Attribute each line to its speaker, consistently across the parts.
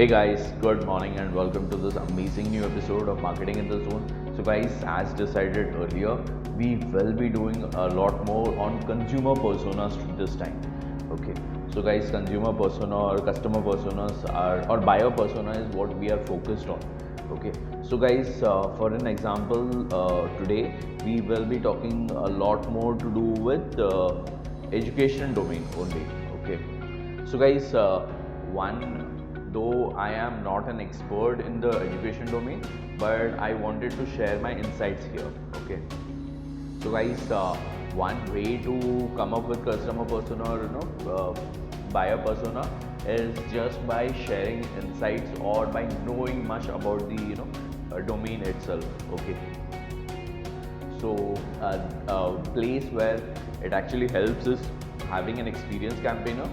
Speaker 1: Hey guys, good morning and welcome to this amazing new episode of Marketing in the Zone. So guys, as decided earlier, we will be doing a lot more on consumer personas this time. Okay. So guys, consumer persona or customer personas are or buyer persona is what we are focused on. Okay. So guys, for an example, today we will be talking a lot more to do with education domain only. Okay. So guys, one though I am not an expert in the education domain, but I wanted to share my insights here. Okay. So guys, one way to come up with customer persona or buyer persona is just by sharing insights or by knowing much about the domain itself. Okay. So a place where it actually helps is having an experienced campaigner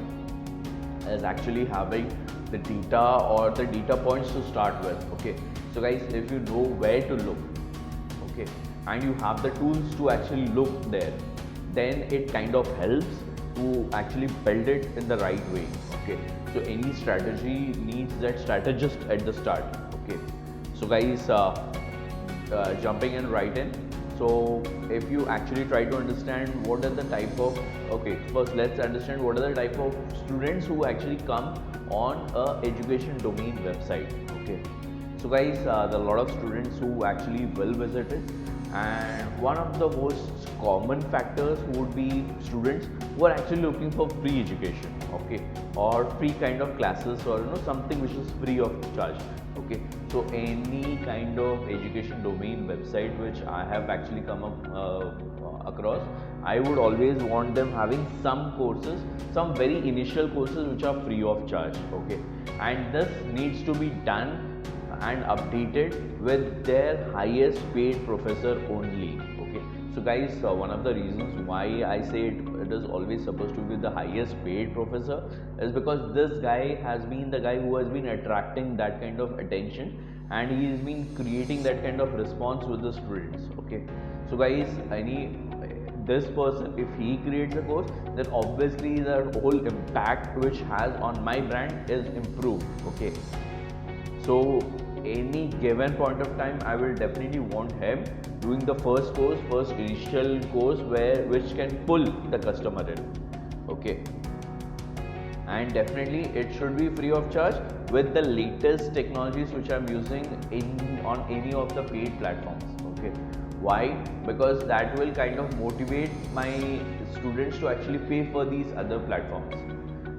Speaker 1: is actually having the data or the data points to start with. Okay, so guys, if you know where to look, okay, and you have the tools to actually look there, then it kind of helps to actually build it in the right way. Okay, so any strategy needs that strategist at the start. Okay, so guys, jumping in right in. So if you actually try to understand what are the type of, okay, first let's understand what are the type of students who actually come on a education domain website. Okay, so guys, there are a lot of students who actually will visit it, and one of the most common factors would be students who are actually looking for free education. Okay, or free kind of classes, or something which is free of charge. Okay, so any kind of education domain website which I have actually come up across, I would always want them having some courses, some very initial courses which are free of charge. Okay, and this needs to be done and updated with their highest paid professor only. Okay, so guys, one of the reasons why I say it is always supposed to be the highest paid professor is because this guy has been the guy who has been attracting that kind of attention, and he has been creating that kind of response with the students. Okay, so guys, this person, if he creates a course, then obviously the whole impact which has on my brand is improved. Okay, so any given point of time, I will definitely want him doing the first initial course which can pull the customer in. Okay, and definitely it should be free of charge with the latest technologies which I'm using on any of the paid platforms. Okay, why? Because that will kind of motivate my students to actually pay for these other platforms.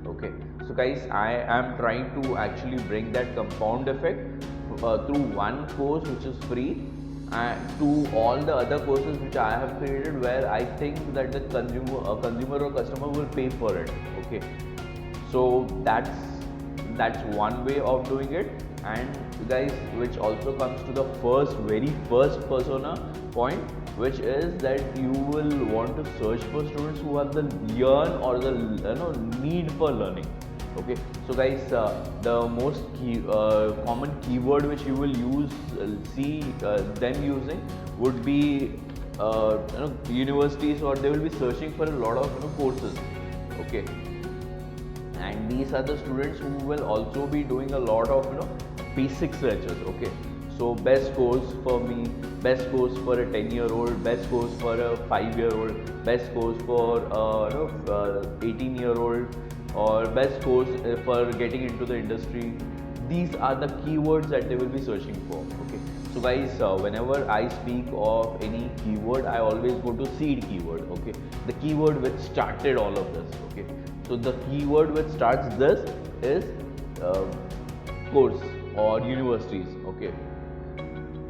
Speaker 1: Okay, so guys, I am trying to actually bring that compound effect through one course which is free and to all the other courses which I have created where I think that the consumer or customer will pay for it. Okay, so that's one way of doing it. And guys, which also comes to the very first persona point, which is that you will want to search for students who have the yearn or the need for learning. Okay, so guys, the most common keyword which you will see them using would be universities, or they will be searching for a lot of courses. Okay, and these are the students who will also be doing a lot of basic searches. Okay, so best course for me, best course for a 10-year-old, best course for a 5-year-old, best course for 18-year-old, or best course for getting into the industry. These are the keywords that they will be searching for. Okay, so guys, whenever I speak of any keyword, I always go to seed keyword. Okay, the keyword which started all of this. Okay, so the keyword which starts this is course or universities. Okay,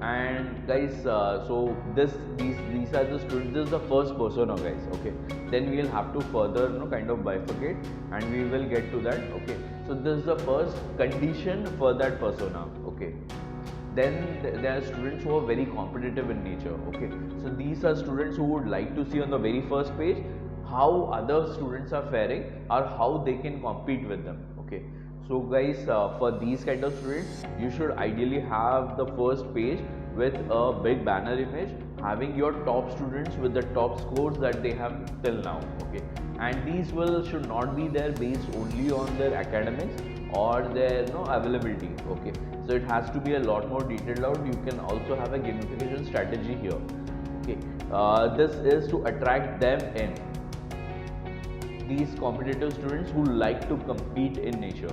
Speaker 1: and guys, so these are the students. This is the first persona, guys. Okay, then we will have to further kind of bifurcate, and we will get to that. Okay, so this is the first condition for that persona. Okay, then there are students who are very competitive in nature. Okay, so these are students who would like to see on the very first page how other students are faring or how they can compete with them. Okay, so guys, for these kind of students, you should ideally have the first page with a big banner image having your top students with the top scores that they have till now. Okay, and these should not be there based only on their academics, or their availability. Okay, so it has to be a lot more detailed out. You can also have a gamification strategy here. Okay, this is to attract them in, these competitive students who like to compete in nature.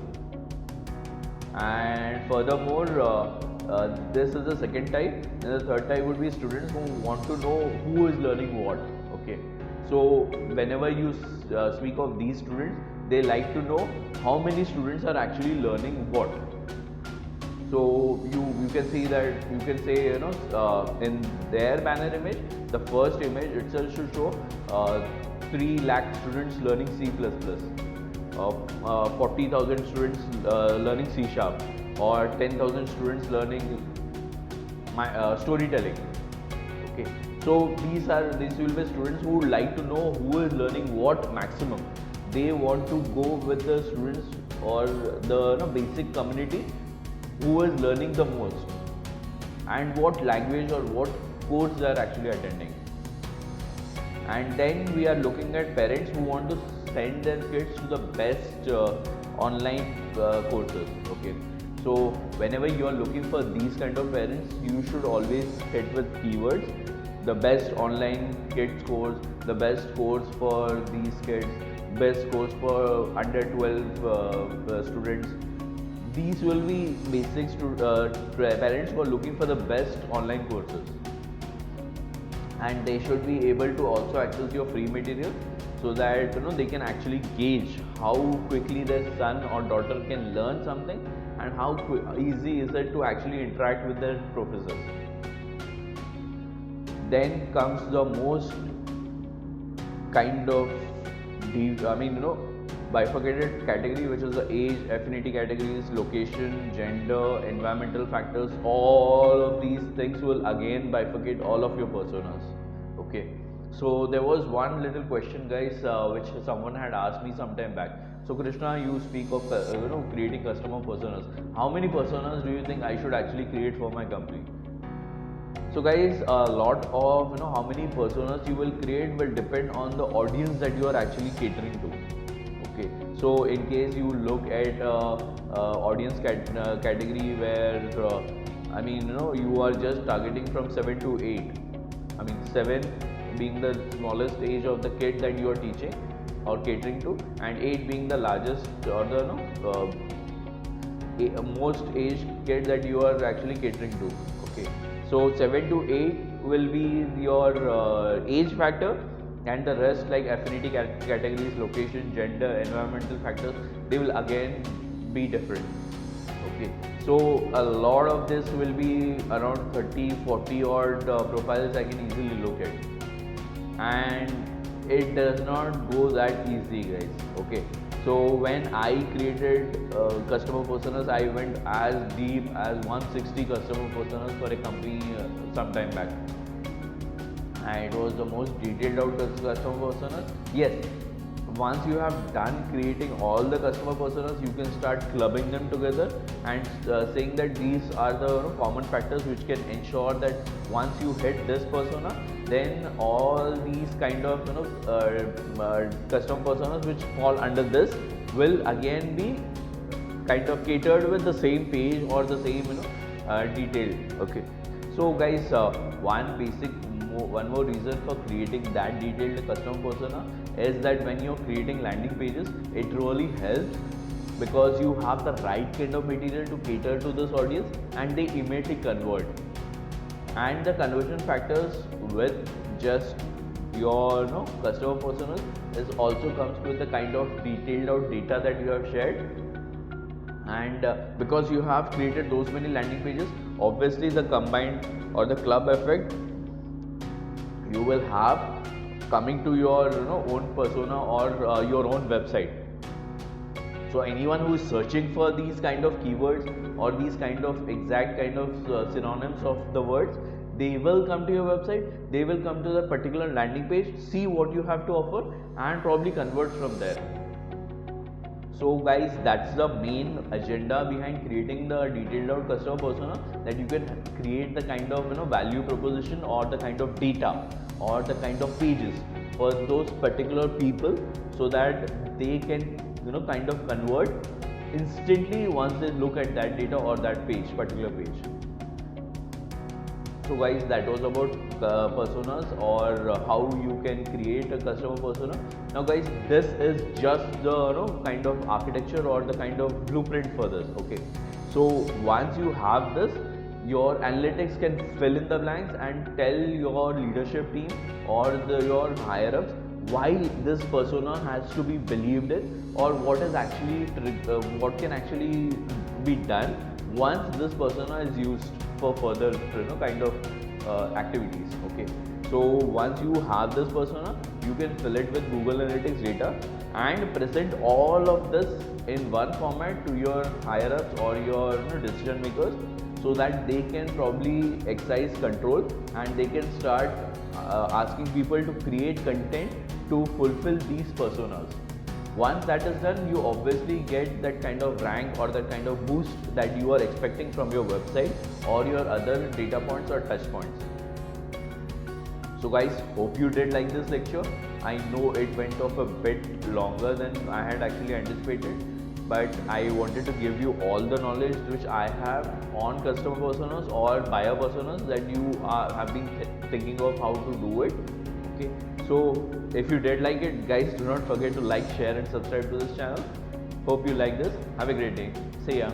Speaker 1: And furthermore, this is the second type. And the third type would be students who want to know who is learning what. Okay, so whenever you speak of these students, they like to know how many students are actually learning what. So you can see that, you can say, in their banner image, the first image itself should show 3 lakh students learning C++, 40,000 students learning C sharp, or 10,000 students learning storytelling. Okay, so these will be students who like to know who is learning what maximum. They want to go with the students or the basic community who is learning the most, and what language or what course they are actually attending. And then we are looking at parents who want to send their kids to the best online courses. Okay, so whenever you are looking for these kind of parents, you should always hit with keywords: the best online kids course, the best course for these kids, best course for under 12 students. These will be basics to parents who are looking for the best online courses. And they should be able to also access your free material, so that they can actually gauge how quickly their son or daughter can learn something, and how easy is it to actually interact with their professors. Then comes the most kind of deep, bifurcated category, which is the age, affinity categories, location, gender, environmental factors. All of these things will again bifurcate all of your personas. Okay, so there was one little question, guys, which someone had asked me some time back. So Krishna, you speak of creating customer personas. How many personas do you think I should actually create for my company? So guys, a lot of how many personas you will create will depend on the audience that you are actually catering to. Okay, so in case you look at audience category where you are just targeting from 7 to 8. 7 being the smallest age of the kid that you are teaching or catering to, and 8 being the largest or the most aged kid that you are actually catering to. Okay, so 7 to 8 will be your age factor, and the rest, like affinity categories, location, gender, environmental factors, they will again be different. Okay, so a lot of this will be around 30-40 odd profiles I can easily look at, and it does not go that easy, guys. Okay, so when I created customer personas, I went as deep as 160 customer personas for a company some time back, and it was the most detailed out customer personas. Yes, once you have done creating all the customer personas, you can start clubbing them together and saying that these are the common factors which can ensure that once you hit this persona, then all these kind of custom personas which fall under this will again be kind of catered with the same page or the same detail. Okay, so guys, one more reason for creating that detailed custom persona is that when you're creating landing pages, it really helps because you have the right kind of material to cater to this audience, and they immediately convert. And the conversion factors with just your customer personas is also comes with the kind of detailed out data that you have shared. And because you have created those many landing pages, obviously the combined or the club effect you will have coming to your own persona or your own website. So anyone who is searching for these kind of keywords or these kind of exact kind of synonyms of the words, they will come to your website, they will come to that particular landing page, see what you have to offer, and probably convert from there. So guys, that's the main agenda behind creating the detailed out customer persona, that you can create the kind of value proposition or the kind of data or the kind of pages for those particular people, so that they can kind of convert instantly once they look at that data or that page, particular page. So guys, that was about personas, or how you can create a customer persona. Now guys, this is just the kind of architecture or the kind of blueprint for this. Okay, so once you have this, your analytics can fill in the blanks and tell your leadership team or your higher ups why this persona has to be believed in, or what is actually what can actually be done once this persona is used for further kind of activities. Okay, so once you have this persona, you can fill it with Google Analytics data and present all of this in one format to your higher ups or your decision makers, so that they can probably exercise control and they can start asking people to create content to fulfill these personas. Once that is done, you obviously get that kind of rank or that kind of boost that you are expecting from your website or your other data points or touch points. So guys, hope you did like this lecture. I know it went off a bit longer than I had actually anticipated, but I wanted to give you all the knowledge which I have on customer personas or buyer personas that you have been thinking of how to do it. Okay, so if you did like it, guys, do not forget to like, share and subscribe to this channel. Hope you like this. Have a great day. See ya.